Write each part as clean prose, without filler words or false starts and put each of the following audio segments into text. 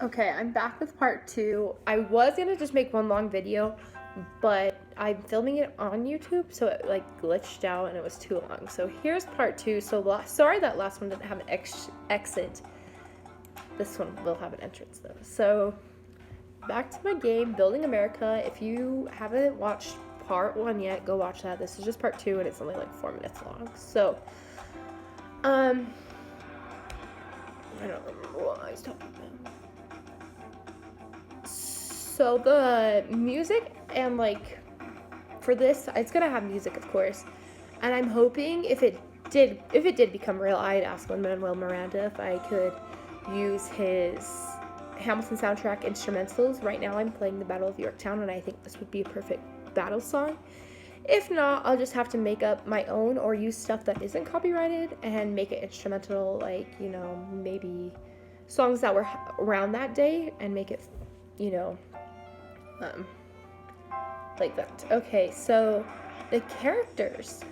Okay, I'm back with part two. I was gonna just make one long video, but I'm filming it on YouTube, so it like glitched out and it was too long. So here's part two. Sorry that last one didn't have an exit. This one will have an entrance though. So back to my game, Building America. If you haven't watched part one yet, go watch that. This is just part two, and it's only like 4 minutes long. So, I don't remember what I was talking about. So the music and like for this, it's gonna have music, of course, and I'm hoping if it did become real, I'd ask Lin-Manuel Miranda if I could use his Hamilton soundtrack instrumentals. Right now, I'm playing the Battle of Yorktown, and I think this would be a perfect battle song. If not, I'll just have to make up my own or use stuff that isn't copyrighted and make it instrumental, like, maybe songs that were around that day and make it, you know, like that. Okay, so the characters.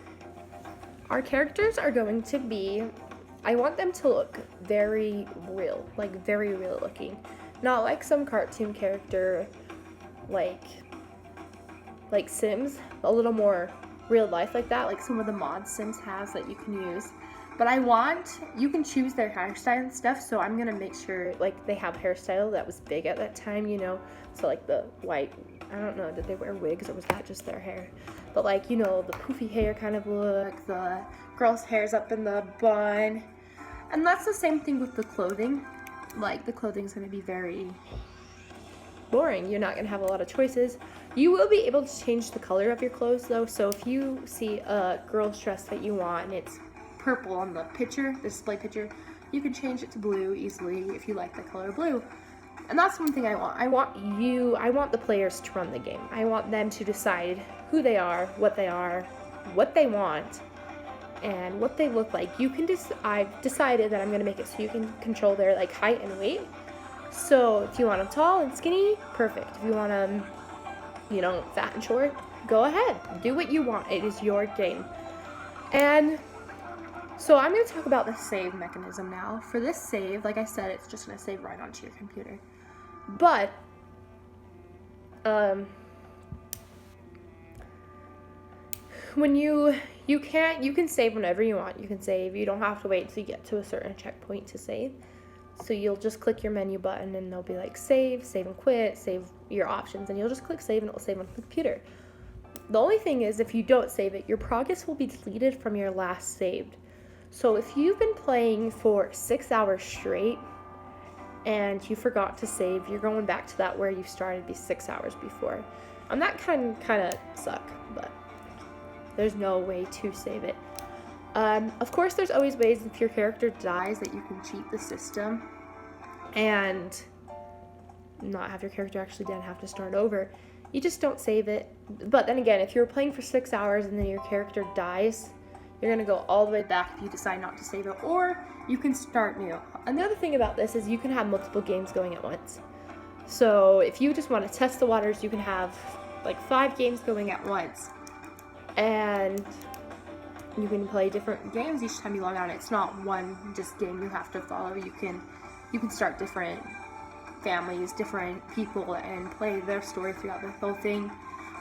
Our characters are going to be, I want them to look very real, like very real looking. Not like some cartoon character like Sims, a little more real life like that, like some of the mods Sims has that you can use. But you can choose their hairstyle and stuff, so I'm gonna make sure like they have hairstyle that was big at that time, so like the white, I don't know, did they wear wigs or was that just their hair? But like, the poofy hair kind of look, the girl's hair's up in the bun. And that's the same thing with the clothing. Like the clothing's gonna be very boring. You're not gonna have a lot of choices. You will be able to change the color of your clothes though, so if you see a girl's dress that you want and it's purple on the display picture, you can change it to blue easily if you like the color blue. And that's one thing I want. I want the players to run the game. I want them to decide who they are, what they want, and what they look like. I've decided that I'm gonna make it so you can control their like height and weight. So if you want them tall and skinny, perfect. If you want them, fat and short, go ahead. Do what you want. It is your game. And so I'm going to talk about the save mechanism now. For this save, like I said, it's just going to save right onto your computer. But, when you can save whenever you want. You can save. You don't have to wait until you get to a certain checkpoint to save. So you'll just click your menu button and they'll be like save and quit, save your options, and you'll just click save and it will save on the computer. The only thing is if you don't save it, your progress will be deleted from your last saved. So if you've been playing for 6 hours straight and you forgot to save, you're going back to that where you started 6 hours before. And that can kind of suck, but there's no way to save it. Of course, there's always ways if your character dies that you can cheat the system and not have your character actually dead and have to start over. You just don't save it. But then again, if you're playing for 6 hours and then your character dies, you're going to go all the way back if you decide not to save it, or you can start new. Another thing about this is you can have multiple games going at once. So if you just want to test the waters, you can have like 5 games going at once. And you can play different games each time you log on. It's not one just game you have to follow. You can start different families, different people, and play their story throughout the whole thing.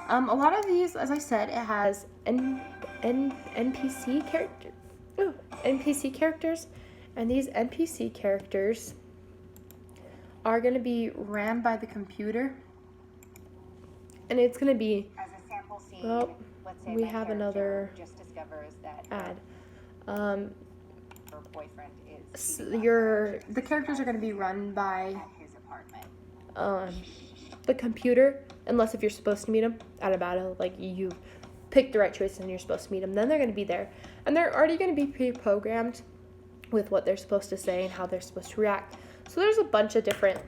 A lot of these, as I said, it has NPC characters, and these NPC characters are going to be ran by the computer, and it's going to be. As a sample scene, well, let's say we have another just discovers that ad. her boyfriend is The characters are going to be run by at his apartment. the computer, unless if you're supposed to meet them at a battle, like you pick the right choice and you're supposed to meet them, then they're going to be there, and they're already going to be pre-programmed with what they're supposed to say and how they're supposed to react. So there's a bunch of different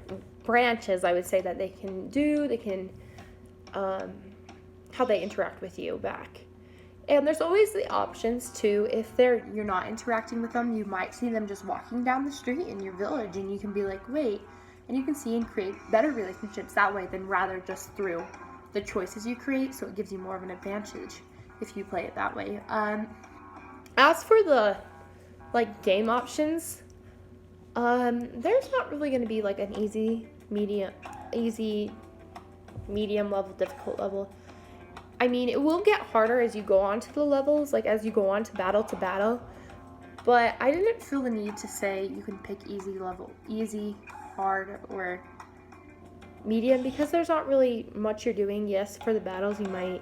branches, I would say, that they can do. They can how they interact with you back. And there's always the options too. If you're not interacting with them, you might see them just walking down the street in your village, and you can be like, wait, and you can see and create better relationships that way than rather just through the choices you create. So it gives you more of an advantage if you play it that way. As for the game options, There's not really going to be like an easy, medium level, difficult level. I mean, it will get harder as you go on to the levels, like as you go on to battle, but I didn't feel the need to say you can pick easy, hard, or medium, because there's not really much you're doing. Yes, for the battles you might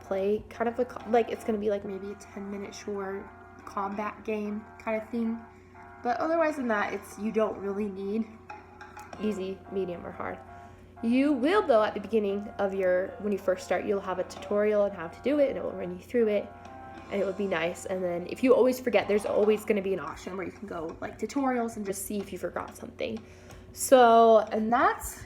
play kind of like it's going to be like maybe a 10-minute short combat game kind of thing. But otherwise than that, you don't really need easy, medium, or hard. You will, though, at the beginning of when you first start, you'll have a tutorial on how to do it, and it will run you through it, and it would be nice. And then if you always forget, there's always going to be an option where you can go like tutorials and just see if you forgot something. So, and that's